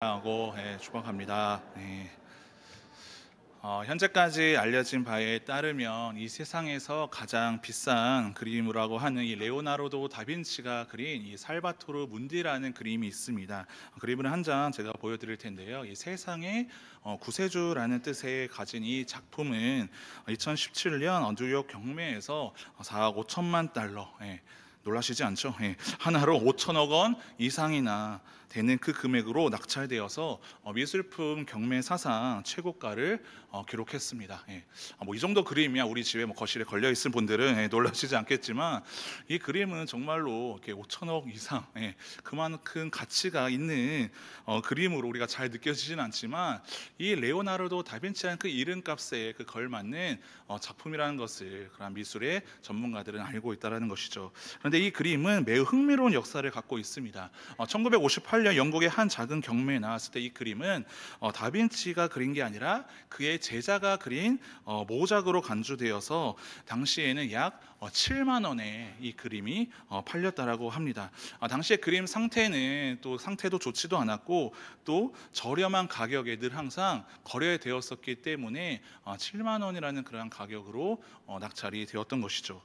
하고 축복합니다. 네. 현재까지 알려진 바에 따르면 이 세상에서 가장 비싼 그림이라고 하는 이 레오나르도 다빈치가 그린 이 살바토르 문디라는 그림이 있습니다. 그림을 한 장 제가 보여드릴 텐데요. 이 세상의 구세주라는 뜻의 가진 이 작품은 2017년 뉴욕 경매에서 4억 5천만 달러, 놀라시지 않죠? 하나로 5천억 원 이상이나 되는 그 금액으로 낙찰되어서 미술품 경매 사상 최고가를 기록했습니다. 이 정도 그림이야 우리 집에 거실에 걸려 있을 분들은 놀라시지 않겠지만, 이 그림은 정말로 이렇게 5천억 이상, 그만큼 가치가 있는 그림으로 우리가 잘 느껴지진 않지만, 이 레오나르도 다빈치라는 그 이름값에 그 걸맞는 작품이라는 것을 그런 미술의 전문가들은 알고 있다는 것이죠. 그런데 이 그림은 매우 흥미로운 역사를 갖고 있습니다. 1958년 영국의 한 작은 경매에 나왔을 때 이 그림은 다빈치가 그린 게 아니라 그의 제자가 그린 모작으로 간주되어서 당시에는 약 7만 원에 이 그림이 팔렸다라고 합니다. 당시에 그림 상태도 좋지도 않았고, 또 저렴한 가격에 늘 항상 거래되었었기 때문에 7만 원이라는 그런 가격으로 낙찰이 되었던 것이죠.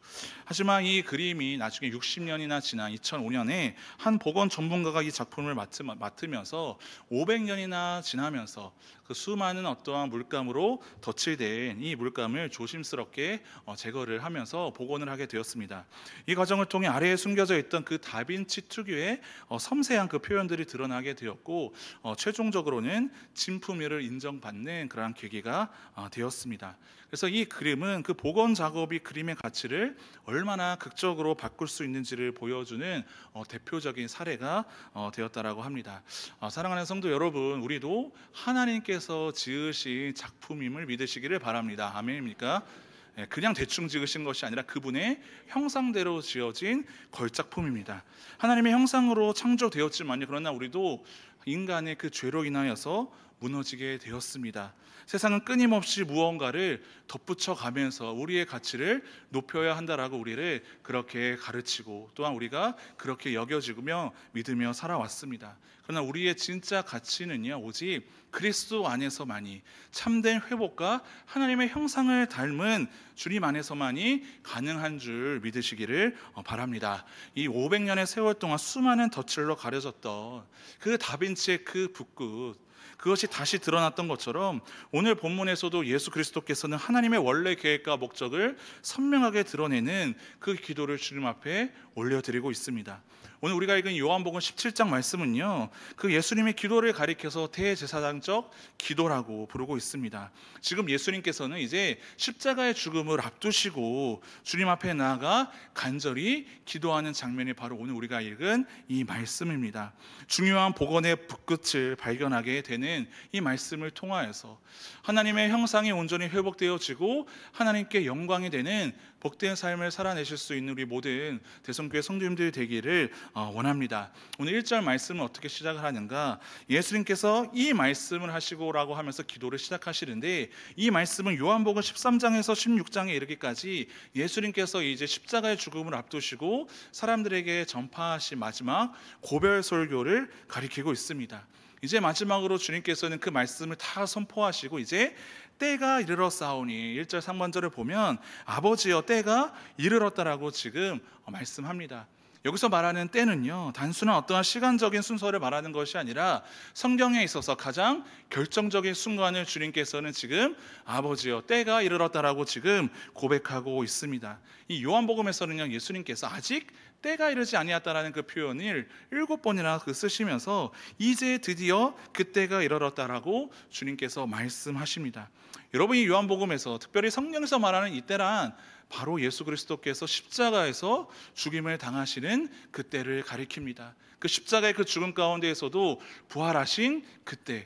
하지만 이 그림이 나중에 60년이나 지난 2005년에 한 보건 전문가가 이 작품을 맡으면서 500년이나 지나면서 그 수많은 어떠한 물감으로 덧칠된 이 물감을 조심스럽게 제거를 하면서 복원을 하게 되었습니다. 이 과정을 통해 아래에 숨겨져 있던 그 다빈치 특유의 섬세한 그 표현들이 드러나게 되었고, 최종적으로는 진품위를 인정받는 그러한 계기가 되었습니다. 그래서 이 그림은 그 복원 작업이 그림의 가치를 얼마나 극적으로 바꿀 수 있는지를 보여주는 대표적인 사례가 되었다라고 합니다. 사랑하는 성도 여러분, 우리도 하나님께서 지으신 작품임을 믿으시기를 바랍니다. 아멘입니까? 그냥 대충 지으신 것이 아니라 그분의 형상대로 지어진 걸작품입니다. 하나님의 형상으로 창조되었지만요, 그러나 우리도 인간의 그 죄로 인하여서 무너지게 되었습니다. 세상은 끊임없이 무언가를 덧붙여 가면서 우리의 가치를 높여야 한다라고 우리를 그렇게 가르치고, 또한 우리가 그렇게 여겨지며 믿으며 살아왔습니다. 그러나 우리의 진짜 가치는요, 오직 그리스도 안에서만이, 참된 회복과 하나님의 형상을 닮은 주님 안에서만이 가능한 줄 믿으시기를 바랍니다. 이 500년의 세월 동안 수많은 덧칠로 가려졌던 그 다빈치의 그 붓끝, 그것이 다시 드러났던 것처럼 오늘 본문에서도 예수 그리스도께서는 하나님의 원래 계획과 목적을 선명하게 드러내는 그 기도를 주님 앞에 올려드리고 있습니다. 오늘 우리가 읽은 요한복음 17장 말씀은요, 그 예수님의 기도를 가리켜서 대제사장적 기도라고 부르고 있습니다. 지금 예수님께서는 이제 십자가의 죽음을 앞두시고 주님 앞에 나아가 간절히 기도하는 장면이 바로 오늘 우리가 읽은 이 말씀입니다. 중요한 복원의 붓끝을 발견하게 되는 이 말씀을 통하여서 하나님의 형상이 온전히 회복되어지고 하나님께 영광이 되는 복된 삶을 살아내실 수 있는 우리 모든 대성교회 성도님들 되기를 원합니다. 오늘 1절 말씀은 어떻게 시작을 하는가? 예수님께서 이 말씀을 하시고라고 하면서 기도를 시작하시는데, 이 말씀은 요한복음 13장에서 16장에 이르기까지 예수님께서 이제 십자가의 죽음을 앞두시고 사람들에게 전파하신 마지막 고별 설교를 가리키고 있습니다. 이제 마지막으로 주님께서는 그 말씀을 다 선포하시고 이제 때가 이르렀사오니, 1절 상반절을 보면 아버지여 때가 이르렀다라고 지금 말씀합니다. 여기서 말하는 때는요, 단순한 어떠한 시간적인 순서를 말하는 것이 아니라 성경에 있어서 가장 결정적인 순간을 주님께서는 지금 아버지여 때가 이르렀다라고 지금 고백하고 있습니다. 이 요한복음에서는요, 예수님께서 아직 때가 이르지 아니었다라는 그 표현을 7번이나 쓰시면서 이제 드디어 그 때가 이르렀다라고 주님께서 말씀하십니다. 여러분, 이 요한복음에서 특별히 성경에서 말하는 이 때란 바로 예수 그리스도께서 십자가에서 죽임을 당하시는 그때를 가리킵니다. 그 십자가의 그 죽음 가운데에서도 부활하신 그때,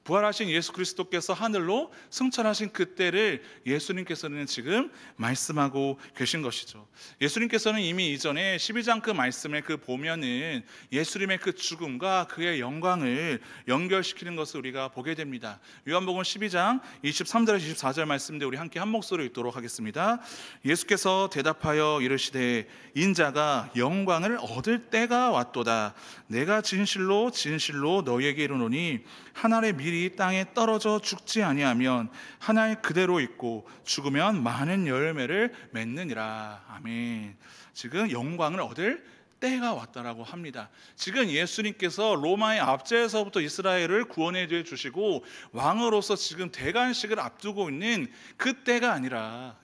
부활하신 예수 그리스도께서 하늘로 승천하신 그때를 예수님께서는 지금 말씀하고 계신 것이죠. 예수님께서는 이미 이전에 12장 그 말씀을 보면은 예수님의 그 죽음과 그의 영광을 연결시키는 것을 우리가 보게 됩니다. 요한복음 12장 23절에서 24절 말씀인데 우리 함께 한 목소리로 읽도록 하겠습니다. 예수께서 대답하여 이르시되 인자가 영광을 얻을 때가 왔도다. 내가 진실로 진실로 너희에게 이르노니 한 알의 밀이 땅에 떨어져 죽지 아니하면 한 알 그대로 있고 죽으면 많은 열매를 맺느니라. 아멘. 지금 영광을 얻을 때가 왔다라고 합니다. 지금 예수님께서 로마의 압제에서부터 이스라엘을 구원해 주시고 왕으로서 지금 대관식을 앞두고 있는 그 때가 아니라,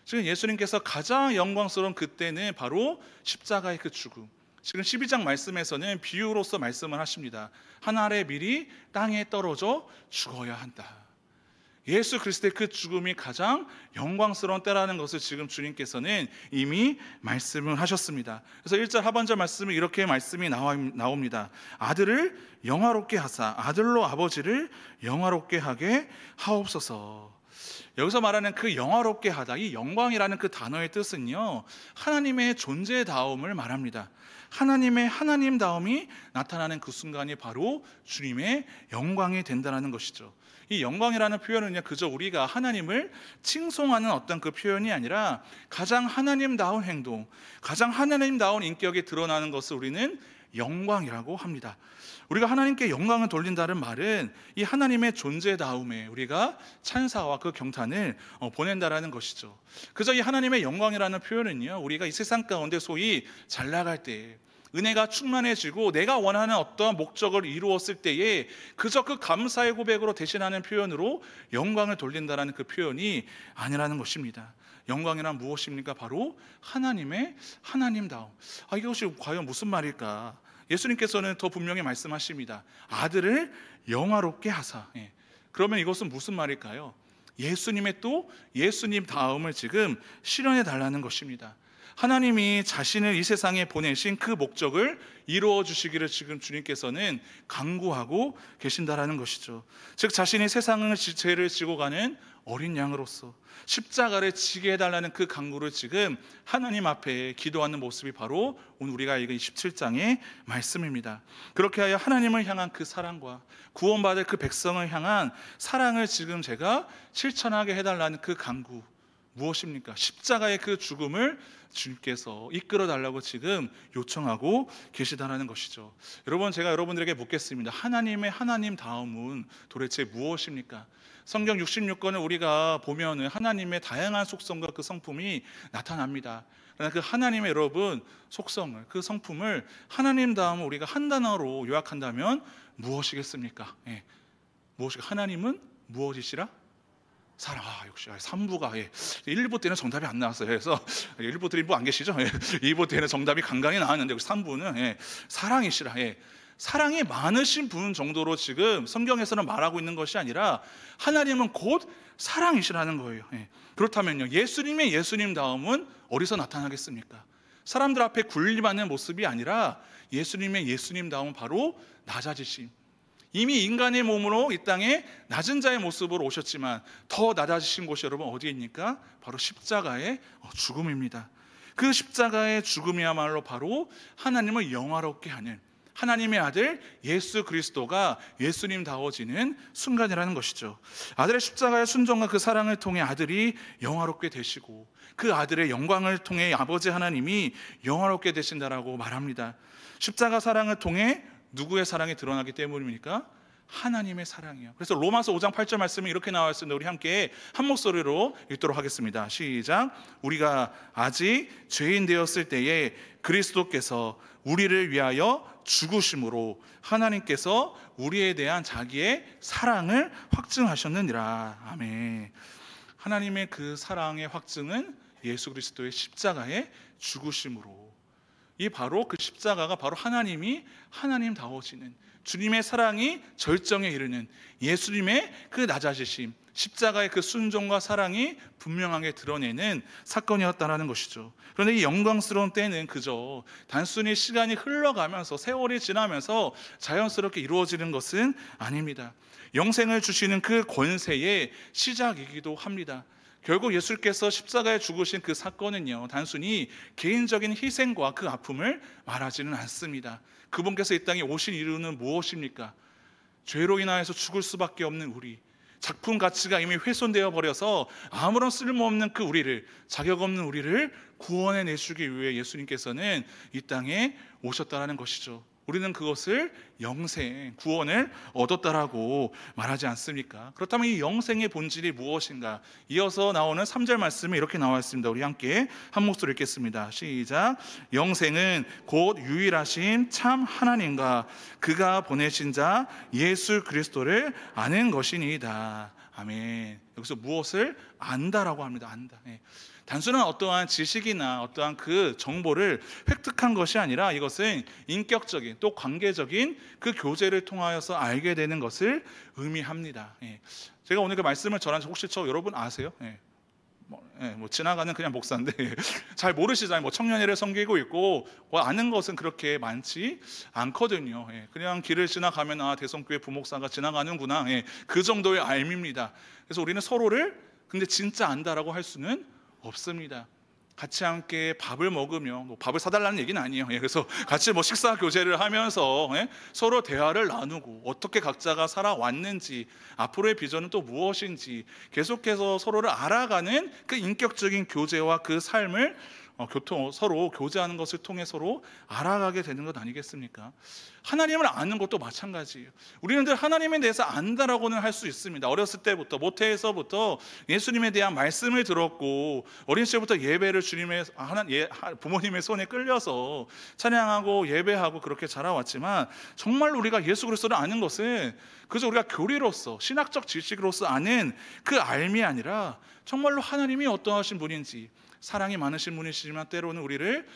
지금 예수님께서 가장 영광스러운 그때는 바로 십자가의 그 죽음. 지금 12장 말씀에서는 비유로서 말씀을 하십니다. 한 알의 밀이 땅에 떨어져 죽어야 한다. 예수 그리스도의 그 죽음이 가장 영광스러운 때라는 것을 지금 주님께서는 이미 말씀을 하셨습니다. 그래서 1절 하반절 말씀은 이렇게 말씀이 나옵니다. 아들을 영화롭게 하사 아들로 아버지를 영화롭게 하게 하옵소서. 여기서 말하는 그 영화롭게 하다, 이 영광이라는 그 단어의 뜻은요, 하나님의 존재다움을 말합니다. 하나님의 하나님다움이 나타나는 그 순간이 바로 주님의 영광이 된다는 것이죠. 이 영광이라는 표현은요, 그저 우리가 하나님을 칭송하는 어떤 그 표현이 아니라 가장 하나님다운 행동, 가장 하나님다운 인격이 드러나는 것을 우리는 영광이라고 합니다. 우리가 하나님께 영광을 돌린다는 말은 이 하나님의 존재다움에 우리가 찬사와 그 경탄을 보낸다라는 것이죠. 그저 이 하나님의 영광이라는 표현은요, 우리가 이 세상 가운데 소위 잘 나갈 때, 은혜가 충만해지고 내가 원하는 어떠한 목적을 이루었을 때에 그저 그 감사의 고백으로 대신하는 표현으로 영광을 돌린다라는 그 표현이 아니라는 것입니다. 영광이란 무엇입니까? 바로 하나님의 하나님다움. 이것이 과연 무슨 말일까? 예수님께서는 더 분명히 말씀하십니다. 아들을 영화롭게 하사. 그러면 이것은 무슨 말일까요? 예수님의 또 예수님 다음을 지금 실현해 달라는 것입니다. 하나님이 자신을 이 세상에 보내신 그 목적을 이루어 주시기를 지금 주님께서는 강구하고 계신다라는 것이죠. 즉 자신이 세상의 죄를 지고 가는 어린 양으로서 십자가를 지게 해달라는 그 강구를 지금 하나님 앞에 기도하는 모습이 바로 오늘 우리가 읽은 27장의 말씀입니다. 그렇게 하여 하나님을 향한 그 사랑과 구원받을 그 백성을 향한 사랑을 지금 제가 실천하게 해달라는 그 강구, 무엇입니까? 십자가의 그 죽음을 주님께서 이끌어 달라고 지금 요청하고 계시다는 것이죠. 여러분, 제가 여러분들에게 묻겠습니다. 하나님의 하나님 다음은 도대체 무엇입니까? 성경 66권을 우리가 보면은 하나님의 다양한 속성과 그 성품이 나타납니다. 그러나 그 하나님의 여러분 속성을, 그 성품을 하나님 다음을 우리가 한 단어로 요약한다면 무엇이겠습니까? 무엇이가? 하나님은 무엇이시라? 사랑. 역시 3부가 1부 때는 정답이 안 나왔어요. 그래서 1부들이 뭐 안 계시죠? 2부 때는 정답이 간간히 나왔는데 3부는 사랑이시라. 사랑이 많으신 분 정도로 지금 성경에서는 말하고 있는 것이 아니라 하나님은 곧 사랑이시라는 거예요. 그렇다면요, 예수님의 예수님 다음은 어디서 나타나겠습니까? 사람들 앞에 군림하는 모습이 아니라 예수님의 예수님 다음은 바로 낮아지심. 이미 인간의 몸으로 이 땅에 낮은 자의 모습으로 오셨지만 더 낮아지신 곳이 여러분 어디입니까? 바로 십자가의 죽음입니다. 그 십자가의 죽음이야말로 바로 하나님을 영화롭게 하는 하나님의 아들 예수 그리스도가 예수님다워지는 순간이라는 것이죠. 아들의 십자가의 순종과 그 사랑을 통해 아들이 영화롭게 되시고 그 아들의 영광을 통해 아버지 하나님이 영화롭게 되신다라고 말합니다. 십자가 사랑을 통해 누구의 사랑이 드러나기 때문입니까? 하나님의 사랑이요. 그래서 로마서 5장 8절 말씀이 이렇게 나와 있습니다. 우리 함께 한 목소리로 읽도록 하겠습니다. 시작. 우리가 아직 죄인 되었을 때에 그리스도께서 우리를 위하여 죽으심으로 하나님께서 우리에 대한 자기의 사랑을 확증하셨느니라. 아멘. 하나님의 그 사랑의 확증은 예수 그리스도의 십자가의 죽으심으로, 이 바로 그 십자가가 바로 하나님이 하나님다워지는 주님의 사랑이 절정에 이르는 예수님의 그 낮아지심, 십자가의 그 순종과 사랑이 분명하게 드러내는 사건이었다라는 것이죠. 그런데 이 영광스러운 때는 그저 단순히 시간이 흘러가면서 세월이 지나면서 자연스럽게 이루어지는 것은 아닙니다. 영생을 주시는 그 권세의 시작이기도 합니다. 결국 예수께서 십자가에 죽으신 그 사건은요, 단순히 개인적인 희생과 그 아픔을 말하지는 않습니다. 그분께서 이 땅에 오신 이유는 무엇입니까? 죄로 인하여서 죽을 수밖에 없는 우리, 작품 가치가 이미 훼손되어 버려서 아무런 쓸모없는 그 우리를, 자격 없는 우리를 구원해 내주기 위해 예수님께서는 이 땅에 오셨다라는 것이죠. 우리는 그것을 영생, 구원을 얻었다라고 말하지 않습니까? 그렇다면 이 영생의 본질이 무엇인가? 이어서 나오는 3절 말씀에 이렇게 나와 있습니다. 우리 함께 한 목소리 읽겠습니다. 시작. 영생은 곧 유일하신 참 하나님과 그가 보내신 자 예수 그리스도를 아는 것이니이다. 아멘. 여기서 무엇을 안다라고 합니다. 안다. 단순한 어떠한 지식이나 어떠한 그 정보를 획득한 것이 아니라 이것은 인격적인 또 관계적인 그 교제를 통하여서 알게 되는 것을 의미합니다. 제가 오늘 그 말씀을 전한 혹시 여러분 아세요? 뭐 지나가는 그냥 목사인데 잘 모르시잖아요. 뭐 청년회를 섬기고 있고 뭐 아는 것은 그렇게 많지 않거든요. 그냥 길을 지나가면 아 대성교회 부목사가 지나가는구나. 그 정도의 알미입니다. 그래서 우리는 서로를 근데 진짜 안다라고 할 수는 없습니다. 같이 함께 밥을 먹으며 뭐 밥을 사달라는 얘기는 아니에요. 그래서 같이 뭐 식사 교제를 하면서 서로 대화를 나누고 어떻게 각자가 살아왔는지 앞으로의 비전은 또 무엇인지 계속해서 서로를 알아가는 그 인격적인 교제와 그 삶을 서로 교제하는 것을 통해 서로 알아가게 되는 것 아니겠습니까? 하나님을 아는 것도 마찬가지예요. 우리는 늘 하나님에 대해서 안다라고는 할 수 있습니다. 어렸을 때부터 모태에서부터 예수님에 대한 말씀을 들었고 어린 시절부터 예배를 주님의 부모님의 손에 끌려서 찬양하고 예배하고 그렇게 자라왔지만 정말 우리가 예수 그리스도를 아는 것은 그저 우리가 교리로서 신학적 지식으로서 아는 그 알미 아니라 정말로 하나님이 어떠하신 분인지 사랑이 많으신 분이시지만 때로는 우리를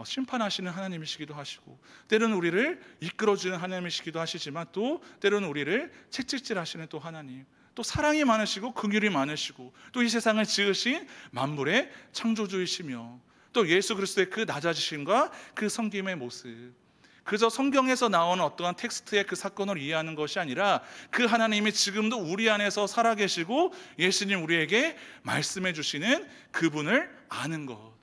심판하시는 하나님이시기도 하시고 때로는 우리를 이끌어주는 하나님이시기도 하시지만 또 때로는 우리를 채찍질하시는 또 하나님, 또 사랑이 많으시고 긍휼이 많으시고 또 이 세상을 지으신 만물의 창조주이시며 또 예수 그리스도의 그 낮아지심과 그 섬김의 모습, 그저 성경에서 나오는 어떠한 텍스트의 그 사건을 이해하는 것이 아니라 그 하나님이 지금도 우리 안에서 살아계시고 예수님 우리에게 말씀해 주시는 그분을 아는 것,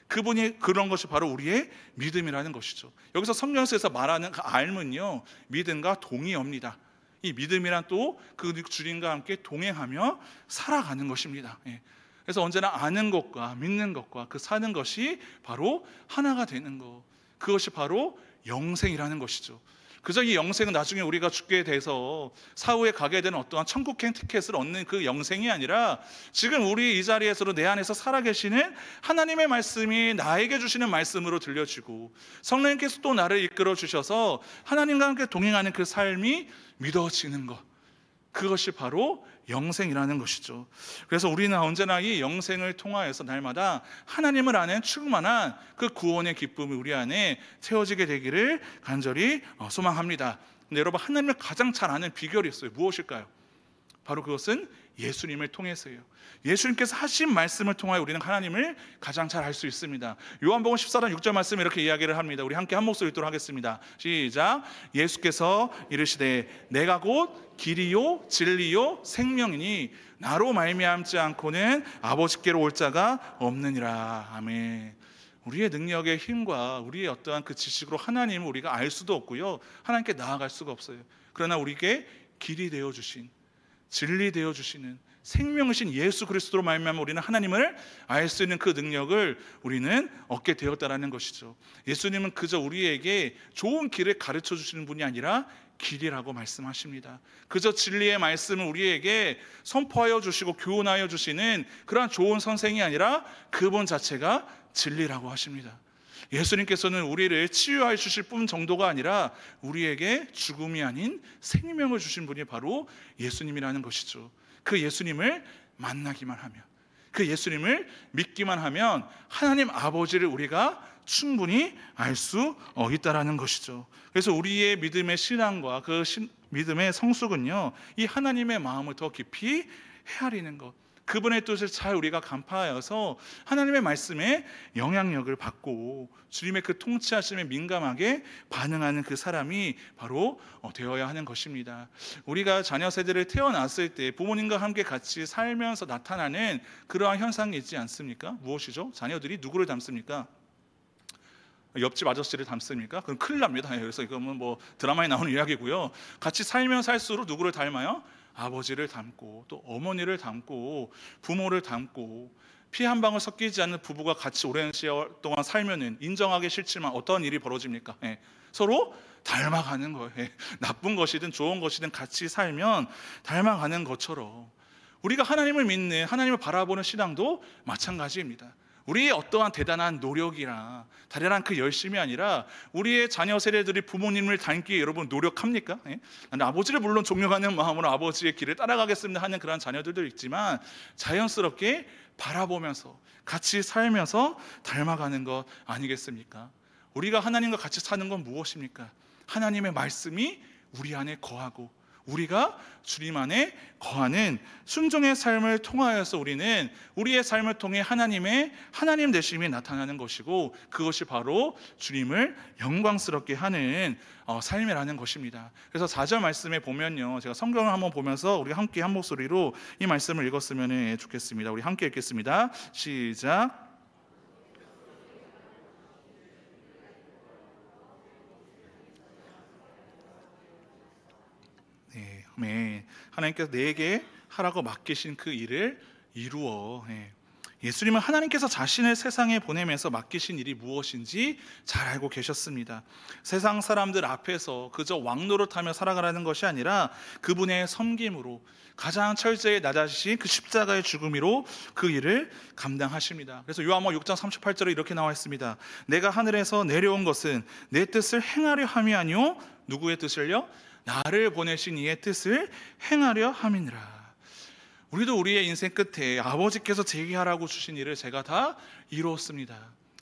그분이 그런 것이 바로 우리의 믿음이라는 것이죠. 여기서 성경에서 말하는 그 알문요, 믿음과 동의어입니다. 이 믿음이란 또 그 주님과 함께 동행하며 살아가는 것입니다. 그래서 언제나 아는 것과 믿는 것과 그 사는 것이 바로 하나가 되는 것, 그것이 바로 영생이라는 것이죠. 그저 이 영생은 나중에 우리가 죽게 돼서 사후에 가게 되는 어떠한 천국행 티켓을 얻는 그 영생이 아니라 지금 우리 이 자리에서도 내 안에서 살아계시는 하나님의 말씀이 나에게 주시는 말씀으로 들려지고 성령님께서 또 나를 이끌어 주셔서 하나님과 함께 동행하는 그 삶이 믿어지는 것, 그것이 바로 영생이라는 것이죠. 그래서 우리는 언제나 이 영생을 통하여서 날마다 하나님을 아는 충만한 그 구원의 기쁨이 우리 안에 채워지게 되기를 간절히 소망합니다. 근데 여러분, 하나님을 가장 잘 아는 비결이 있어요. 무엇일까요? 바로 그것은 예수님을 통해서예요. 예수님께서 하신 말씀을 통하여 우리는 하나님을 가장 잘 알 수 있습니다. 요한복음 14장 6절 말씀 이렇게 이야기를 합니다. 우리 함께 한 목소리 읽도록 하겠습니다. 시작. 예수께서 이르시되 내가 곧 길이요 진리요 생명이니 나로 말미암지 않고는 아버지께로 올 자가 없느니라. 아멘. 우리의 능력의 힘과 우리의 어떠한 그 지식으로 하나님을 우리가 알 수도 없고요, 하나님께 나아갈 수가 없어요. 그러나 우리에게 길이 되어 주신, 진리 되어 주시는 생명이신 예수 그리스도로 말미암아 우리는 하나님을 알 수 있는 그 능력을 우리는 얻게 되었다라는 것이죠. 예수님은 그저 우리에게 좋은 길을 가르쳐 주시는 분이 아니라 길이라고 말씀하십니다. 그저 진리의 말씀을 우리에게 선포하여 주시고 교훈하여 주시는 그러한 좋은 선생이 아니라 그분 자체가 진리라고 하십니다. 예수님께서는 우리를 치유하여 주실 뿐 정도가 아니라 우리에게 죽음이 아닌 생명을 주신 분이 바로 예수님이라는 것이죠. 그 예수님을 만나기만 하면, 그 예수님을 믿기만 하면 하나님 아버지를 우리가 충분히 알 수 있다라는 것이죠. 그래서 우리의 믿음의 신앙과 그 믿음의 성숙은요, 이 하나님의 마음을 더 깊이 헤아리는 것, 그분의 뜻을 잘 우리가 간파하여서 하나님의 말씀에 영향력을 받고 주님의 그 통치하심에 민감하게 반응하는 그 사람이 바로 되어야 하는 것입니다. 우리가 자녀 세대를 태어났을 때 부모님과 함께 같이 살면서 나타나는 그러한 현상이 있지 않습니까? 무엇이죠? 자녀들이 누구를 닮습니까? 옆집 아저씨를 닮습니까? 그럼 큰일 납니다. 그래서 이거는 뭐 드라마에 나오는 이야기고요. 같이 살면 살수록 누구를 닮아요? 아버지를 닮고 또 어머니를 닮고 부모를 닮고 피 한 방울 섞이지 않는 부부가 같이 오랜 시간 동안 살면은 인정하기 싫지만 어떤 일이 벌어집니까? 서로 닮아가는 거예요. 나쁜 것이든 좋은 것이든 같이 살면 닮아가는 것처럼 우리가 하나님을 믿는, 하나님을 바라보는 신앙도 마찬가지입니다. 우리의 어떠한 대단한 노력이나 대단한 그 열심이 아니라 우리의 자녀 세대들이 부모님을 닮기에 여러분 노력합니까? 아버지를 물론 존경하는 마음으로 아버지의 길을 따라가겠습니다 하는 그런 자녀들도 있지만 자연스럽게 바라보면서 같이 살면서 닮아가는 것 아니겠습니까? 우리가 하나님과 같이 사는 건 무엇입니까? 하나님의 말씀이 우리 안에 거하고 우리가 주님 안에 거하는 순종의 삶을 통하여서 우리는 우리의 삶을 통해 하나님 되심이 나타나는 것이고 그것이 바로 주님을 영광스럽게 하는 삶이라는 것입니다. 그래서 4절 말씀에 보면요, 제가 성경을 한번 보면서 우리 함께 한 목소리로 이 말씀을 읽었으면 좋겠습니다. 우리 함께 읽겠습니다. 시작. 네, 하나님께서 내게 하라고 맡기신 그 일을 이루어. 예수님은 하나님께서 자신을 세상에 보내면서 맡기신 일이 무엇인지 잘 알고 계셨습니다. 세상 사람들 앞에서 그저 왕노릇하며 살아가라는 것이 아니라 그분의 섬김으로 가장 철저히 낮아지신 그 십자가의 죽음으로 그 일을 감당하십니다. 그래서 요한복음 6장 38절에 이렇게 나와 있습니다. 내가 하늘에서 내려온 것은 내 뜻을 행하려 함이 아니요 누구의 뜻을요? 나를 보내신 이의 뜻을 행하려 함이니라. 우리도 우리의 인생 끝에 아버지께서 제게 하라고 주신 일을 제가 다 이루었습니다.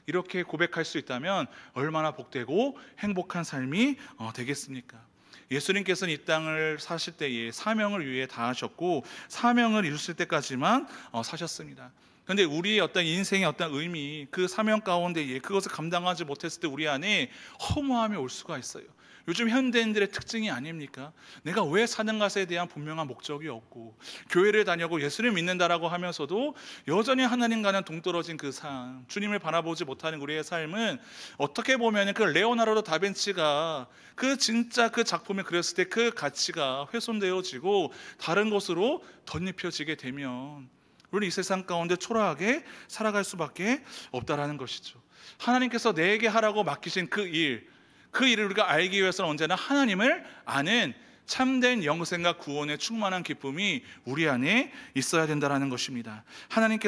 이렇게 고백할 수 있다면 얼마나 복되고 행복한 삶이 되겠습니까? 예수님께서는 이 땅을 사실 때에 사명을 위해 다하셨고 사명을 이루실 때까지만 사셨습니다. 그런데 우리의 어떤 인생의 어떤 의미, 그 사명 가운데에 그것을 감당하지 못했을 때 우리 안에 허무함이 올 수가 있어요. 요즘 현대인들의 특징이 아닙니까? 내가 왜 사는 것에 대한 분명한 목적이 없고 교회를 다니고 예수를 믿는다라고 하면서도 여전히 하나님과는 동떨어진 그 삶, 주님을 바라보지 못하는 우리의 삶은 어떻게 보면 그 레오나르도 다빈치가 그 진짜 그 작품을 그렸을 때 그 가치가 훼손되어지고 다른 곳으로 덧입혀지게 되면 우리 이 세상 가운데 초라하게 살아갈 수밖에 없다라는 것이죠. 하나님께서 내게 하라고 맡기신 그 일을 우리가 알기 위해서는 언제나 하나님을 아는 참된 영생과 구원의 충만한 기쁨이 우리 안에 있어야 된다는 것입니다. 하나님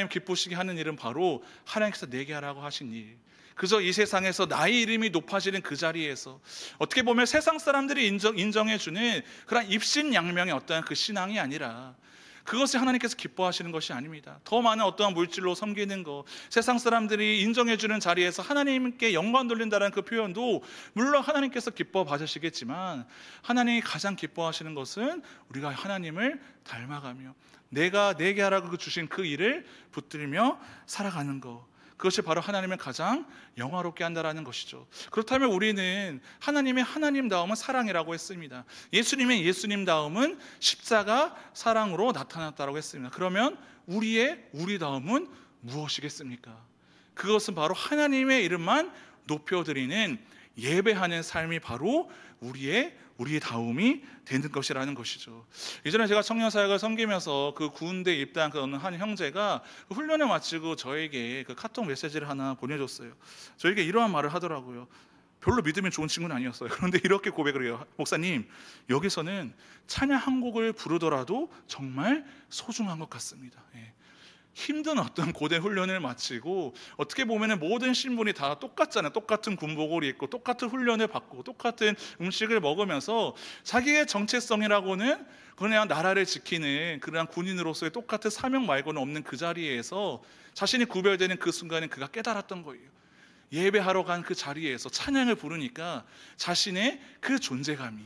기쁘시게 하는 일은 바로 하나님께서 내게 하라고 하신 일. 그저 이 세상에서 나의 이름이 높아지는 그 자리에서 어떻게 보면 세상 사람들이 인정해주는 그런 입신양명의 어떠한 그 신앙이 아니라 그것이 하나님께서 기뻐하시는 것이 아닙니다. 더 많은 어떠한 물질로 섬기는 것, 세상 사람들이 인정해주는 자리에서 하나님께 영광 돌린다는 그 표현도 물론 하나님께서 기뻐 받으시겠지만 하나님이 가장 기뻐하시는 것은 우리가 하나님을 닮아가며 내가 내게 하라고 주신 그 일을 붙들며 살아가는 것, 그것이 바로 하나님을 가장 영화롭게 한다는 것이죠. 그렇다면 우리는 하나님의 하나님다움은 사랑이라고 했습니다. 예수님의 예수님다움은 십자가 사랑으로 나타났다고 했습니다. 그러면 우리다움은 무엇이겠습니까? 그것은 바로 하나님의 이름만 높여드리는 예배하는 삶이 바로 우리의 다움이 되는 것이라는 것이죠. 예전에 제가 청년사역을 섬기면서 그 군대 입대한 그 어느 한 형제가 그 훈련을 마치고 저에게 그 카톡 메시지를 하나 보내줬어요. 저에게 이러한 말을 하더라고요. 별로 믿음이 좋은 친구는 아니었어요. 그런데 이렇게 고백을 해요. 목사님, 여기서는 찬양 한 곡을 부르더라도 정말 소중한 것 같습니다. 힘든 어떤 고대 훈련을 마치고 어떻게 보면 모든 신분이 다 똑같잖아요. 똑같은 군복을 입고 똑같은 훈련을 받고 똑같은 음식을 먹으면서 자기의 정체성이라고는 그냥 나라를 지키는 그런 군인으로서의 똑같은 사명 말고는 없는 그 자리에서 자신이 구별되는 그 순간에 그가 깨달았던 거예요. 예배하러 간 그 자리에서 찬양을 부르니까 자신의 그 존재감이,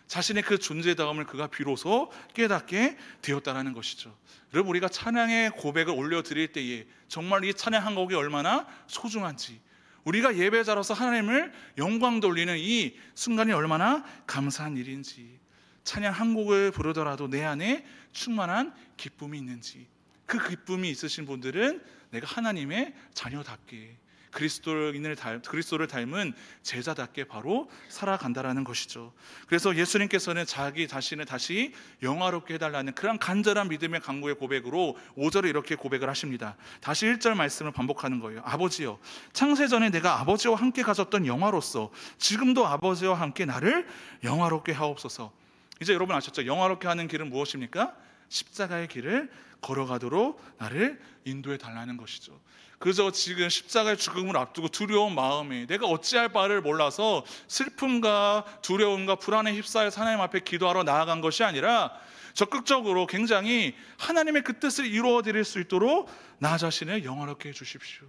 자신의 그 존재다움을 그가 비로소 깨닫게 되었다라는 것이죠. 여러분, 우리가 찬양의 고백을 올려드릴 때에 정말 이 찬양 한 곡이 얼마나 소중한지, 우리가 예배자로서 하나님을 영광 돌리는 이 순간이 얼마나 감사한 일인지, 찬양 한 곡을 부르더라도 내 안에 충만한 기쁨이 있는지, 그 기쁨이 있으신 분들은 내가 하나님의 자녀답게, 그리스도를 닮은 제자답게 바로 살아간다라는 것이죠. 그래서 예수님께서는 자기 자신을 다시 영화롭게 해달라는 그런 간절한 믿음의 간구의 고백으로 5절에 이렇게 고백을 하십니다. 다시 1절 말씀을 반복하는 거예요. 아버지여, 창세전에 내가 아버지와 함께 가졌던 영화로서 지금도 아버지와 함께 나를 영화롭게 하옵소서. 이제 여러분 아셨죠? 영화롭게 하는 길은 무엇입니까? 십자가의 길을 걸어가도록 나를 인도해 달라는 것이죠. 그저 지금 십자가의 죽음을 앞두고 두려운 마음에 내가 어찌할 바를 몰라서 슬픔과 두려움과 불안에 휩싸여 하나님 앞에 기도하러 나아간 것이 아니라 적극적으로 굉장히 하나님의 그 뜻을 이루어 드릴 수 있도록 나 자신을 영화롭게 해 주십시오.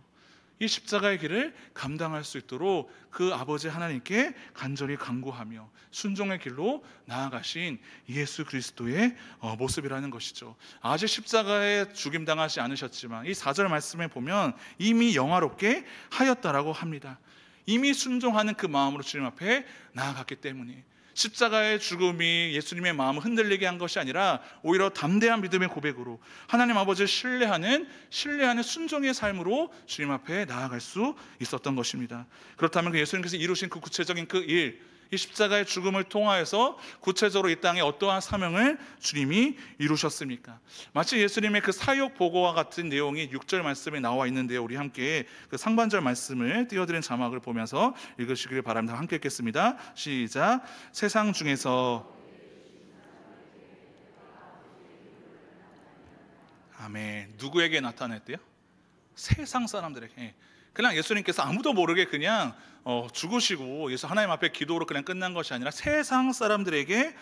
이 십자가의 길을 감당할 수 있도록 그 아버지 하나님께 간절히 간구하며 순종의 길로 나아가신 예수 그리스도의 모습이라는 것이죠. 아직 십자가에 죽임당하지 않으셨지만 이 4절 말씀에 보면 이미 영화롭게 하였다라고 합니다. 이미 순종하는 그 마음으로 주님 앞에 나아갔기 때문에 십자가의 죽음이 예수님의 마음을 흔들리게 한 것이 아니라 오히려 담대한 믿음의 고백으로 하나님 아버지를 신뢰하는 순종의 삶으로 주님 앞에 나아갈 수 있었던 것입니다. 그렇다면 그 예수님께서 이루신 그 구체적인 그 일, 이 십자가의 죽음을 통하여서 구체적으로 이 땅에 어떠한 사명을 주님이 이루셨습니까? 마치 예수님의 그 사역 보고와 같은 내용이 6절 말씀에 나와 있는데요, 우리 함께 그 상반절 말씀을 띄워드린 자막을 보면서 읽으시길 바랍니다. 함께 읽겠습니다. 시작. 세상 중에서 아멘. 누구에게 나타냈대요? 세상 사람들에게. 그냥 예수님께서 아무도 모르게 그냥 죽으시고 예수 하나님 앞에 기도로 그냥 끝난 것이 아니라 세상 사람들에게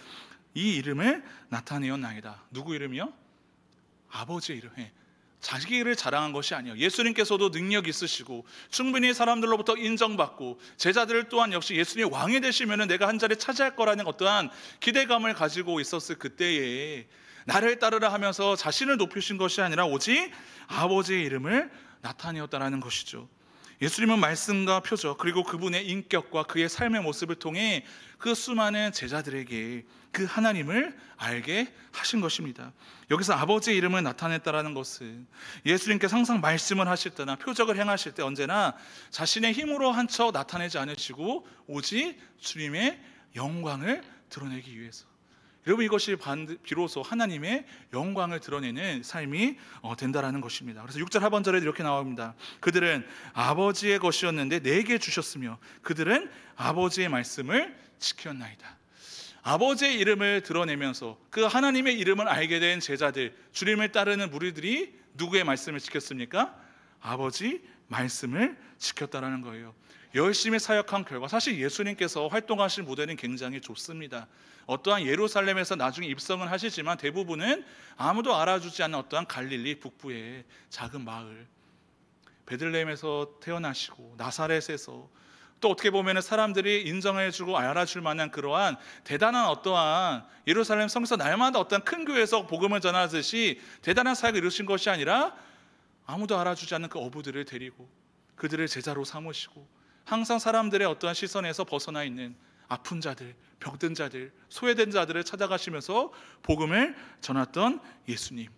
이 이름을 나타내었나이다. 누구 이름이요? 아버지의 이름. 자기 일을 자랑한 것이 아니에요. 예수님께서도 능력 있으시고 충분히 사람들로부터 인정받고 제자들 또한 역시 예수님이 왕이 되시면 내가 한 자리 차지할 거라는 어떠한 기대감을 가지고 있었을 그때에 나를 따르라 하면서 자신을 높이신 것이 아니라 오직 아버지의 이름을 나타내었다는 것이죠. 예수님은 말씀과 표적 그리고 그분의 인격과 그의 삶의 모습을 통해 그 수많은 제자들에게 그 하나님을 알게 하신 것입니다. 여기서 아버지의 이름을 나타냈다는 것은 예수님께서 항상 말씀을 하실 때나 표적을 행하실 때 언제나 자신의 힘으로 한 척 나타내지 않으시고 오직 주님의 영광을 드러내기 위해서, 여러분 이것이 비로소 하나님의 영광을 드러내는 삶이 된다라는 것입니다. 그래서 6절 하반절에 이렇게 나옵니다. 그들은 아버지의 것이었는데 내게 주셨으며 그들은 아버지의 말씀을 지켰나이다. 아버지의 이름을 드러내면서 그 하나님의 이름을 알게 된 제자들, 주님을 따르는 무리들이 누구의 말씀을 지켰습니까? 아버지 말씀을 지켰다라는 거예요. 열심히 사역한 결과 사실 예수님께서 활동하신 무대는 굉장히 좁습니다. 어떠한 예루살렘에서 나중에 입성은 하시지만 대부분은 아무도 알아주지 않는 어떠한 갈릴리 북부의 작은 마을, 베들레헴에서 태어나시고 나사렛에서 또 어떻게 보면 사람들이 인정해주고 알아줄 만한 그러한 대단한 어떠한 예루살렘 성에서 날마다 어떠한 큰 교회에서 복음을 전하듯이 대단한 사역을 이루신 것이 아니라 아무도 알아주지 않는 그 어부들을 데리고 그들을 제자로 삼으시고 항상 사람들의 어떠한 시선에서 벗어나 있는 아픈 자들, 병든 자들, 소외된 자들을 찾아가시면서 복음을 전했던 예수님,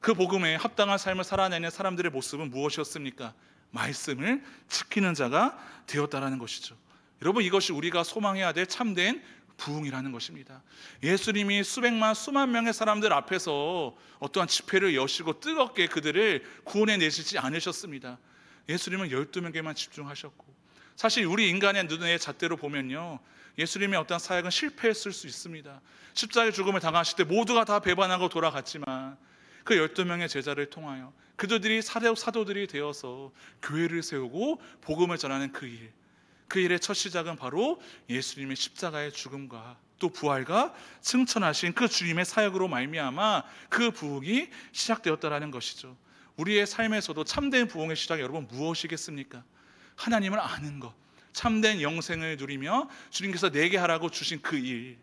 그 복음에 합당한 삶을 살아내는 사람들의 모습은 무엇이었습니까? 말씀을 지키는 자가 되었다라는 것이죠. 여러분 이것이 우리가 소망해야 될 참된 부흥이라는 것입니다. 예수님이 수만 명의 사람들 앞에서 어떠한 집회를 여시고 뜨겁게 그들을 구원해 내시지 않으셨습니다. 예수님은 12명에게만 집중하셨고, 사실 우리 인간의 눈의 잣대로 보면요, 예수님의 어떤 사역은 실패했을 수 있습니다. 십자가의 죽음을 당하실 때 모두가 다 배반하고 돌아갔지만 그 12명의 제자를 통하여 그들이 사도들이 되어서 교회를 세우고 복음을 전하는 그 일의 첫 시작은 바로 예수님의 십자가의 죽음과 또 부활과 승천하신 그 주님의 사역으로 말미암아 그 부흥이 시작되었다라는 것이죠. 우리의 삶에서도 참된 부흥의 시작이 여러분 무엇이겠습니까? 하나님을 아는 것, 참된 영생을 누리며 주님께서 내게 하라고 주신 그 일,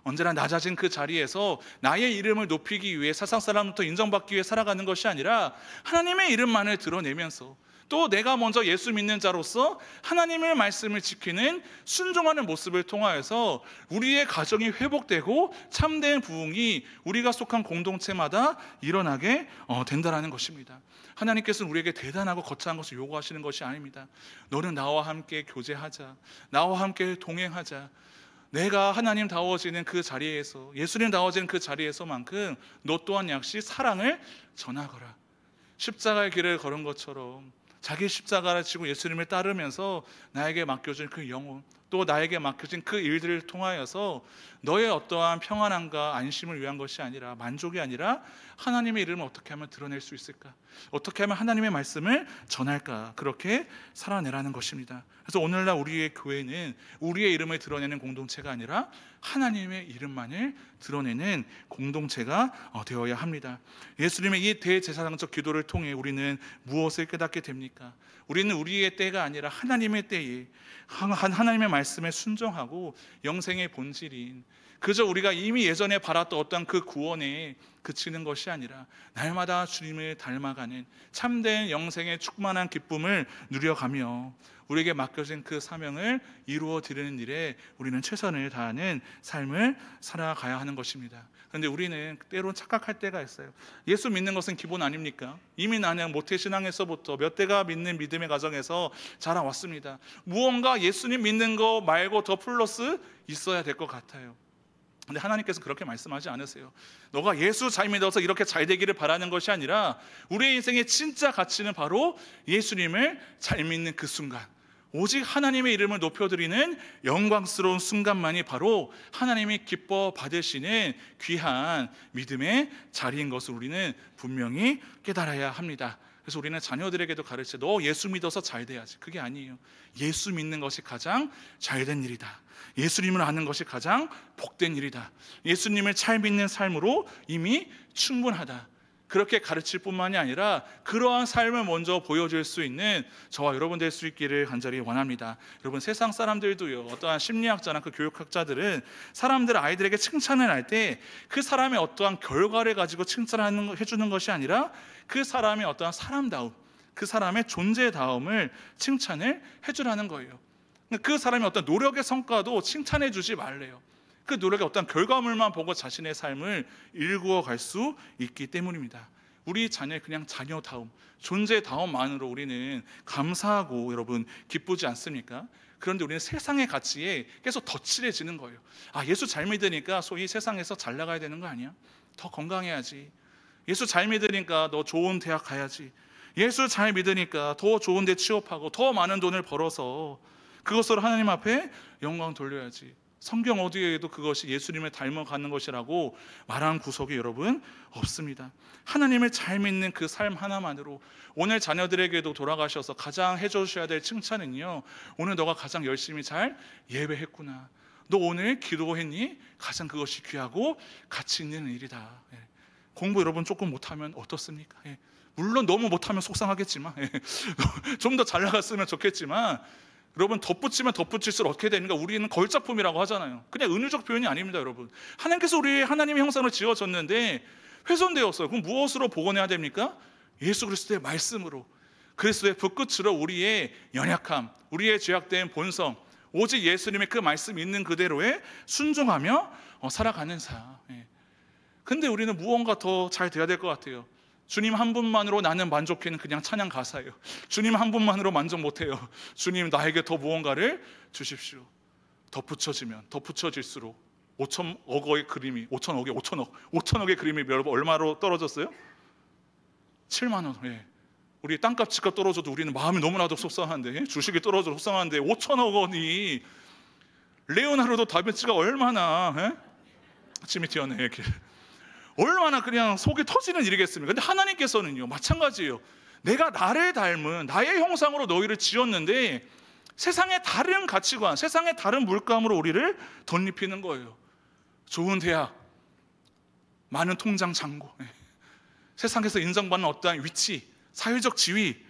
언제나 낮아진 그 자리에서 나의 이름을 높이기 위해 세상 사람부터 인정받기 위해 살아가는 것이 아니라 하나님의 이름만을 드러내면서 또 내가 먼저 예수 믿는 자로서 하나님의 말씀을 지키는 순종하는 모습을 통하여서 우리의 가정이 회복되고 참된 부흥이 우리가 속한 공동체마다 일어나게 된다는 것입니다. 하나님께서는 우리에게 대단하고 거창한 것을 요구하시는 것이 아닙니다. 너는 나와 함께 교제하자, 나와 함께 동행하자. 내가 하나님다워지는 그 자리에서, 예수님다워지는 그 자리에서만큼 너 또한 역시 사랑을 전하거라. 십자가의 길을 걸은 것처럼 자기 십자가를 지고 예수님을 따르면서 나에게 맡겨진 그 영혼, 또 나에게 맡겨진 그 일들을 통하여서 너의 어떠한 평안함과 안심을 위한 것이 아니라, 만족이 아니라 하나님의 이름을 어떻게 하면 드러낼 수 있을까? 어떻게 하면 하나님의 말씀을 전할까? 그렇게 살아내라는 것입니다. 그래서 오늘날 우리의 교회는 우리의 이름을 드러내는 공동체가 아니라 하나님의 이름만을 드러내는 공동체가 되어야 합니다. 예수님의 이 대제사장적 기도를 통해 우리는 무엇을 깨닫게 됩니까? 우리는 우리의 때가 아니라 하나님의 때에 하나님의 말씀에 순종하고 영생의 본질인, 그저 우리가 이미 예전에 바랐던 어떤 그 구원에 그치는 것이 아니라 날마다 주님을 닮아가는 참된 영생의 충만한 기쁨을 누려가며 우리에게 맡겨진 그 사명을 이루어 드리는 일에 우리는 최선을 다하는 삶을 살아가야 하는 것입니다. 그런데 우리는 때론 착각할 때가 있어요. 예수 믿는 것은 기본 아닙니까? 이미 나는 모태신앙에서부터 몇 대가 믿는 믿음의 과정에서 자라왔습니다. 무언가 예수님 믿는 거 말고 더 플러스 있어야 될 것 같아요. 근데 하나님께서 그렇게 말씀하지 않으세요. 너가 예수 잘 믿어서 이렇게 잘 되기를 바라는 것이 아니라 우리의 인생의 진짜 가치는 바로 예수님을 잘 믿는 그 순간, 오직 하나님의 이름을 높여드리는 영광스러운 순간만이 바로 하나님이 기뻐 받으시는 귀한 믿음의 자리인 것을 우리는 분명히 깨달아야 합니다. 그래서 우리는 자녀들에게도 가르쳐, 너 예수 믿어서 잘 돼야지. 그게 아니에요. 예수 믿는 것이 가장 잘된 일이다. 예수님을 아는 것이 가장 복된 일이다. 예수님을 잘 믿는 삶으로 이미 충분하다. 그렇게 가르칠 뿐만이 아니라 그러한 삶을 먼저 보여줄 수 있는 저와 여러분 될 수 있기를 간절히 원합니다. 여러분, 세상 사람들도요, 어떠한 심리학자나 그 교육학자들은 사람들, 아이들에게 칭찬을 할 때 그 사람의 어떠한 결과를 가지고 해주는 것이 아니라 그 사람의 어떠한 사람다움, 그 사람의 존재다움을 칭찬을 해주라는 거예요. 그 사람의 어떤 노력의 성과도 칭찬해 주지 말래요. 그 노력의 어떤 결과물만 보고 자신의 삶을 일구어 갈 수 있기 때문입니다. 우리 자녀의 그냥 자녀다움, 존재다움만으로 우리는 감사하고 여러분 기쁘지 않습니까? 그런데 우리는 세상의 가치에 계속 덧칠해지는 거예요. 아, 예수 잘 믿으니까 소위 세상에서 잘 나가야 되는 거 아니야? 더 건강해야지. 예수 잘 믿으니까 너 좋은 대학 가야지. 예수 잘 믿으니까 더 좋은 데 취업하고 더 많은 돈을 벌어서 그것으로 하나님 앞에 영광 돌려야지. 성경 어디에도 그것이 예수님을 닮아가는 것이라고 말한 구석이 여러분 없습니다. 하나님을 잘 믿는 그 삶 하나만으로 오늘 자녀들에게도 돌아가셔서 가장 해주셔야 될 칭찬은요, 오늘 너가 가장 열심히 잘 예배했구나, 너 오늘 기도했니? 가장 그것이 귀하고 가치 있는 일이다. 공부 여러분 조금 못하면 어떻습니까? 물론 너무 못하면 속상하겠지만 좀 더 잘 나갔으면 좋겠지만 여러분, 덧붙이면 덧붙일수록 어떻게 되는가? 우리는 걸작품이라고 하잖아요. 그냥 은유적 표현이 아닙니다. 여러분, 하나님께서 우리 하나님의 형상으로 지어졌는데 훼손되었어요. 그럼 무엇으로 복원해야 됩니까? 예수 그리스도의 말씀으로, 그리스도의 불끝으로 우리의 연약함, 우리의 죄악된 본성, 오직 예수님의 그 말씀 있는 그대로에 순종하며 살아가는 삶. 근데 우리는 무언가 더 잘 돼야 될 것 같아요. 주님 한 분만으로 나는 만족해는 그냥 찬양 가사예요. 주님 한 분만으로 만족 못해요. 주님, 나에게 더 무언가를 주십시오. 덧붙여지면 덧붙여질수록 5천억의 그림이 5천억의 그림이 여러분 얼마로 떨어졌어요? 7만 원. 우리 땅값 떨어져도 우리는 마음이 너무나도 속상한데, 주식이 떨어져도 속상한데 5천억 원이 레오나르도 다빈치가 얼마나 침이 튀어네 이렇게 얼마나 그냥 속이 터지는 일이겠습니까? 근데 하나님께서는요, 마찬가지예요. 내가 나를 닮은 나의 형상으로 너희를 지었는데 세상의 다른 가치관, 세상의 다른 물감으로 우리를 덧입히는 거예요. 좋은 대학, 많은 통장 잔고, 세상에서 인정받는 어떠한 위치, 사회적 지위,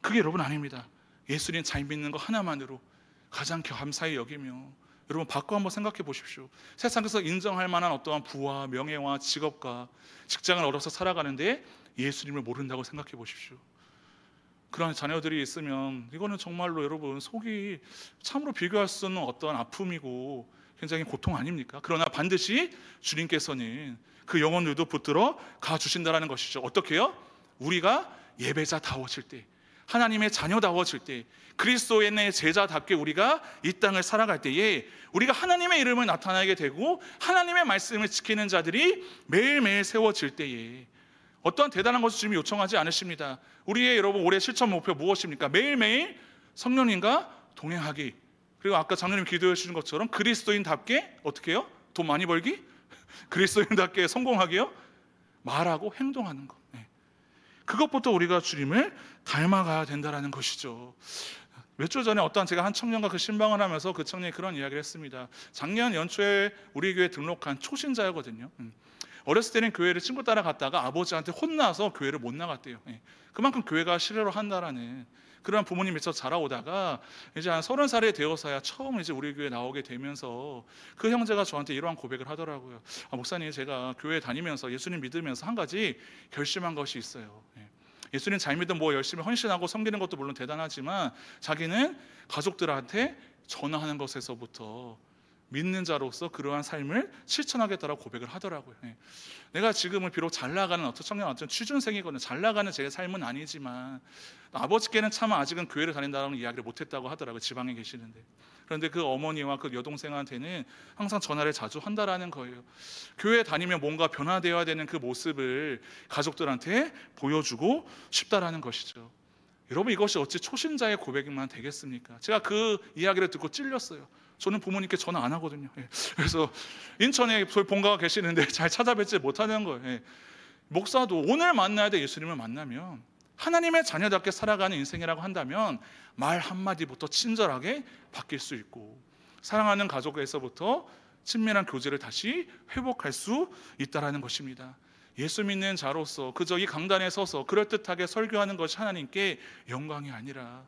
그게 여러분 아닙니다. 예수님 잘 믿는 거 하나만으로 가장 감사히 여기며 여러분 바꿔 한번 생각해 보십시오. 세상에서 인정할 만한 어떠한 부와 명예와 직업과 직장을 얻어서 살아가는데 예수님을 모른다고 생각해 보십시오. 그런 자녀들이 있으면 이거는 정말로 여러분 속이 참으로 비교할 수 없는 어떠한 아픔이고 굉장히 고통 아닙니까? 그러나 반드시 주님께서는 그 영혼들도 붙들어 가주신다는 것이죠. 어떻게 해요? 우리가 예배자다워질 때, 하나님의 자녀다워질 때, 그리스도의 제자답게 우리가 이 땅을 살아갈 때에 우리가 하나님의 이름을 나타나게 되고 하나님의 말씀을 지키는 자들이 매일매일 세워질 때에 어떠한 대단한 것을 주님이 요청하지 않으십니다. 우리의 여러분 올해 실천 목표 무엇입니까? 매일매일 성령님과 동행하기. 그리고 아까 장로님 기도해 주신 것처럼 그리스도인답게 어떻게 해요? 돈 많이 벌기? 그리스도인답게 성공하기요? 말하고 행동하는 것. 그것부터 우리가 주님을 닮아가야 된다는 것이죠. 몇 주 전에 제가 한 청년과 그 신방을 하면서 그 청년이 그런 이야기를 했습니다. 작년 연초에 우리 교회 등록한 초신자였거든요. 어렸을 때는 교회를 친구 따라 갔다가 아버지한테 혼나서 교회를 못 나갔대요. 그만큼 교회가 실효를 한다라는 그런 부모님 밑에서 자라오다가 이제 한 30살이 되어서야 처음 이제 우리 교회에 나오게 되면서 그 형제가 저한테 이러한 고백을 하더라고요. 목사님, 제가 교회 다니면서 예수님 믿으면서 한 가지 결심한 것이 있어요. 예수님 잘 믿으면 뭐 열심히 헌신하고 섬기는 것도 물론 대단하지만 자기는 가족들한테 전화하는 것에서부터 믿는 자로서 그러한 삶을 실천하겠다라고 고백을 하더라고요. 내가 지금은 비록 잘 나가는 어떤 청년, 어떤 취준생이거든요. 잘 나가는 제 삶은 아니지만 아버지께는 차마 아직은 교회를 다닌다는 이야기를 못했다고 하더라고요. 지방에 계시는데. 그런데 그 어머니와 그 여동생한테는 항상 전화를 자주 한다라는 거예요. 교회 다니면 뭔가 변화되어야 되는 그 모습을 가족들한테 보여주고 싶다라는 것이죠. 여러분, 이것이 어찌 초신자의 고백만 되겠습니까? 제가 그 이야기를 듣고 찔렸어요. 저는 부모님께 전화 안 하거든요. 그래서 인천에 본가가 계시는데 잘 찾아뵙지 못하는 거예요. 목사도 오늘 만나야 될 예수님을 만나면 하나님의 자녀답게 살아가는 인생이라고 한다면 말 한마디부터 친절하게 바뀔 수 있고 사랑하는 가족에서부터 친밀한 교제를 다시 회복할 수 있다는 것입니다. 예수 믿는 자로서 그저 이 강단에 서서 그럴듯하게 설교하는 것이 하나님께 영광이 아니라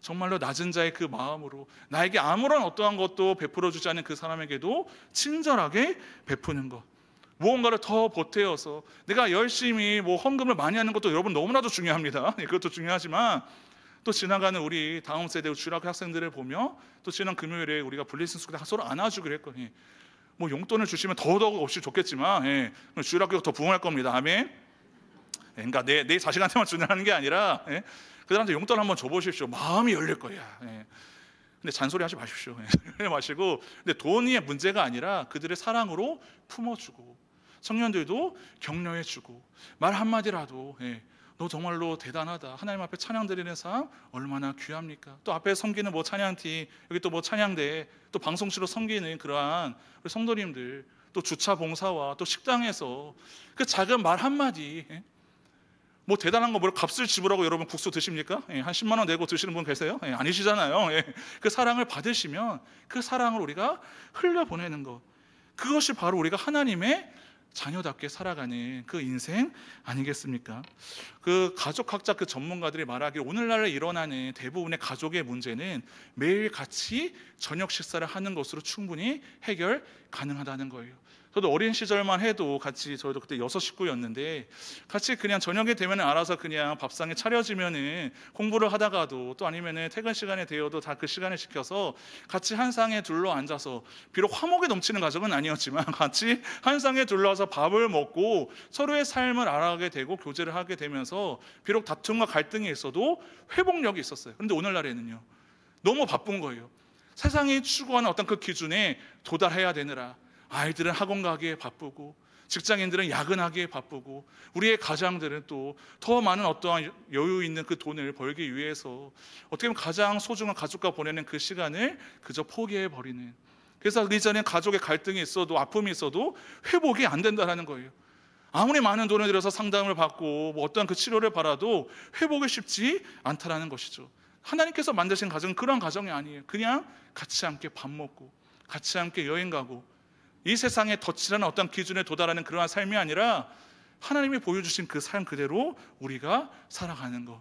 정말로 낮은 자의 그 마음으로 나에게 아무런 어떠한 것도 베풀어주지 않은 그 사람에게도 친절하게 베푸는 것, 무언가를 더 보태어서 내가 열심히 헌금을 많이 하는 것도 여러분 너무나도 중요합니다. 그것도 중요하지만 또 지나가는 우리 다음 세대 주일학교 학생들을 보며 또 지난 금요일에 우리가 블레싱 스쿨 서로 안아주기로 했거든요. 용돈을 주시면 더더욱 없이 좋겠지만 주일학교가 더 부흥할 겁니다. 아멘. 그러니까 내 자식한테만 주는 게 아니라 그들한테 용돈 한번 줘보십시오. 마음이 열릴 거야. 근데 잔소리 하지 마십시오. 마시고. 근데 돈이 문제가 아니라 그들의 사랑으로 품어주고 청년들도 격려해주고 말 한마디라도 너 정말로 대단하다. 하나님 앞에 찬양 드리는 삶 얼마나 귀합니까? 또 앞에 섬기는 찬양팀, 여기 또 찬양대, 또 방송실로 섬기는 그러한 우리 성도님들, 또 주차 봉사와 또 식당에서 그 작은 말 한마디, 대단한 거 값을 지불하고 여러분 국수 드십니까? 한 10만 원 내고 드시는 분 계세요? 아니시잖아요. 그 사랑을 받으시면 그 사랑을 우리가 흘려보내는 것, 그것이 바로 우리가 하나님의 자녀답게 살아가는 그 인생 아니겠습니까? 그 가족학자 그 전문가들이 말하기를 오늘날 일어나는 대부분의 가족의 문제는 매일 같이 저녁 식사를 하는 것으로 충분히 해결 가능하다는 거예요. 저도 어린 시절만 해도 같이, 저희도 그때 6식구였는데 같이 그냥 저녁이 되면 알아서 그냥 밥상에 차려지면은 공부를 하다가도 또 아니면은 퇴근 시간에 되어도 다 그 시간에 지켜서 같이 한 상에 둘러 앉아서, 비록 화목에 넘치는 가정은 아니었지만 같이 한 상에 둘러서 밥을 먹고 서로의 삶을 알아가게 되고 교제를 하게 되면서 비록 다툼과 갈등이 있어도 회복력이 있었어요. 그런데 오늘날에는요, 너무 바쁜 거예요. 세상이 추구하는 어떤 그 기준에 도달해야 되느라 아이들은 학원 가기에 바쁘고 직장인들은 야근하기에 바쁘고 우리의 가장들은 또 더 많은 어떠한 여유 있는 그 돈을 벌기 위해서 어떻게 보면 가장 소중한 가족과 보내는 그 시간을 그저 포기해버리는, 그래서 이전에 가족의 갈등이 있어도 아픔이 있어도 회복이 안 된다는 거예요. 아무리 많은 돈을 들여서 상담을 받고 어떠한 그 치료를 받아도 회복이 쉽지 않다는 것이죠. 하나님께서 만드신 가정은 그런 가정이 아니에요. 그냥 같이 함께 밥 먹고 같이 함께 여행 가고 이 세상에 덧칠하는 어떤 기준에 도달하는 그러한 삶이 아니라 하나님이 보여주신 그 삶 그대로 우리가 살아가는 것.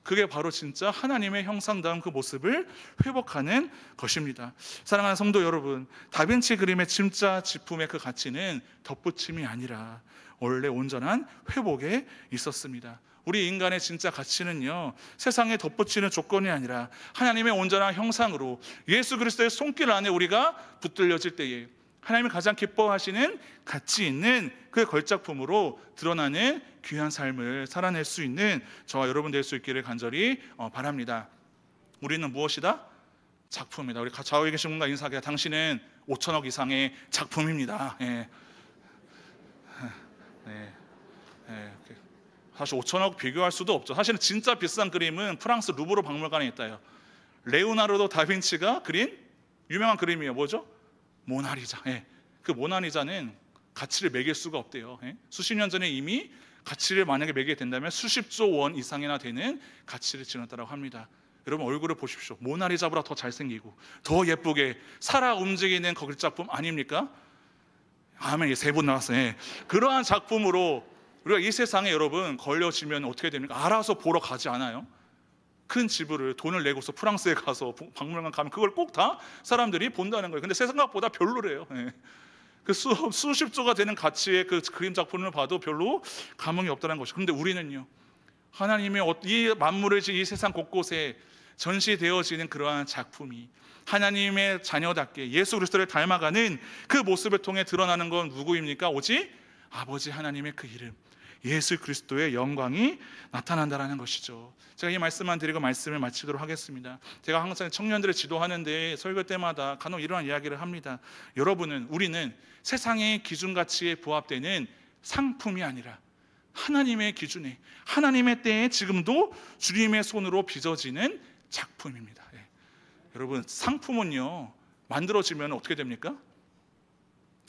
그게 바로 진짜 하나님의 형상다운 그 모습을 회복하는 것입니다. 사랑하는 성도 여러분, 다빈치 그림의 진짜 작품의 그 가치는 덧붙임이 아니라 원래 온전한 회복에 있었습니다. 우리 인간의 진짜 가치는요, 세상에 덧붙이는 조건이 아니라 하나님의 온전한 형상으로 예수 그리스도의 손길 안에 우리가 붙들려질 때에 하나님이 가장 기뻐하시는 가치 있는 그 걸작품으로 드러나는 귀한 삶을 살아낼 수 있는 저와 여러분 될 수 있기를 간절히 바랍니다. 우리는 무엇이다? 작품이다. 우리 좌우에 계신 분과 인사하게, 당신은 5천억 이상의 작품입니다. 예. 네. 예. 사실 5천억 비교할 수도 없죠. 사실은 진짜 비싼 그림은 프랑스 루브르 박물관에 있다요. 레오나르도 다빈치가 그린 유명한 그림이에요. 뭐죠? 모나리자. 예. 그 모나리자는 가치를 매길 수가 없대요. 예. 수십 년 전에 이미 가치를 만약에 매기게 된다면 수십조 원 이상이나 되는 가치를 지녔다고 합니다. 여러분 얼굴을 보십시오. 모나리자보다 더 잘생기고 더 예쁘게 살아 움직이는 그 작품 아닙니까? 아멘. 3분 나왔어요. 예. 그러한 작품으로 우리가 이 세상에 여러분 걸려지면 어떻게 됩니까? 알아서 보러 가지 않아요? 큰 지불을 돈을 내고서 프랑스에 가서 박물관 가면 그걸 꼭 다 사람들이 본다는 거예요. 근데 생각보다 별로래요. 예. 그 수십조가 되는 가치의 그 그림 작품을 봐도 별로 감흥이 없다는 것이죠. 그런데 우리는요, 하나님의 이 만물을 이 세상 곳곳에 전시되어지는 그러한 작품이 하나님의 자녀답게 예수 그리스도를 닮아가는 그 모습을 통해 드러나는 건 누구입니까? 오직 아버지 하나님의 그 이름, 예수 그리스도의 영광이 나타난다는 것이죠. 제가 이 말씀만 드리고 말씀을 마치도록 하겠습니다. 제가 항상 청년들을 지도하는데 설교 때마다 간혹 이러한 이야기를 합니다. 우리는 세상의 기준 가치에 부합되는 상품이 아니라 하나님의 기준에, 하나님의 때에 지금도 주님의 손으로 빚어지는 작품입니다. 예. 여러분, 상품은요 만들어지면 어떻게 됩니까?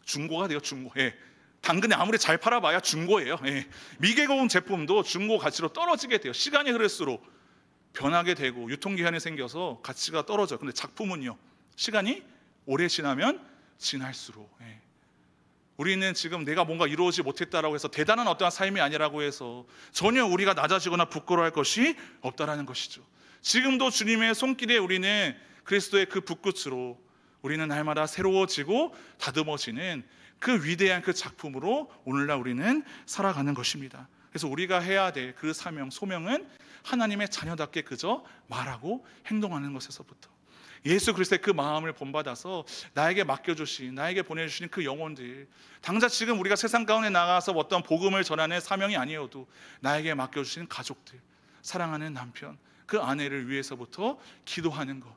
중고가 돼요. 중고. 예. 당근에 아무리 잘 팔아봐야 중고예요. 예. 미개고운 제품도 중고 가치로 떨어지게 돼요. 시간이 흐를수록 변하게 되고 유통기한이 생겨서 가치가 떨어져요. 근데 작품은요, 시간이 오래 지나면 지날수록, 예. 우리는 지금 내가 뭔가 이루어지지 못했다라고 해서 대단한 어떠한 삶이 아니라고 해서 전혀 우리가 낮아지거나 부끄러워할 것이 없다라는 것이죠. 지금도 주님의 손길에 우리는 그리스도의 그 붓끝으로 우리는 날마다 새로워지고 다듬어지는 그 위대한 그 작품으로 오늘날 우리는 살아가는 것입니다. 그래서 우리가 해야 될 그 사명, 소명은 하나님의 자녀답게 그저 말하고 행동하는 것에서부터 예수 그리스도의 그 마음을 본받아서 나에게 맡겨주신, 나에게 보내주신 그 영혼들, 당장 지금 우리가 세상 가운데 나가서 어떤 복음을 전하는 사명이 아니어도 나에게 맡겨주신 가족들, 사랑하는 남편, 그 아내를 위해서부터 기도하는 것,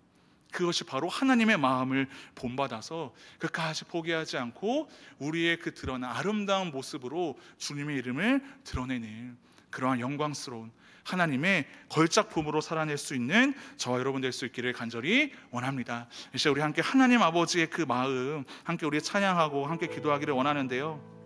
그것이 바로 하나님의 마음을 본받아서 끝까지 포기하지 않고 우리의 그 드러난 아름다운 모습으로 주님의 이름을 드러내는 그러한 영광스러운 하나님의 걸작품으로 살아낼 수 있는 저와 여러분 될 수 있기를 간절히 원합니다. 이제 우리 함께 하나님 아버지의 그 마음 함께 우리 찬양하고 함께 기도하기를 원하는데요,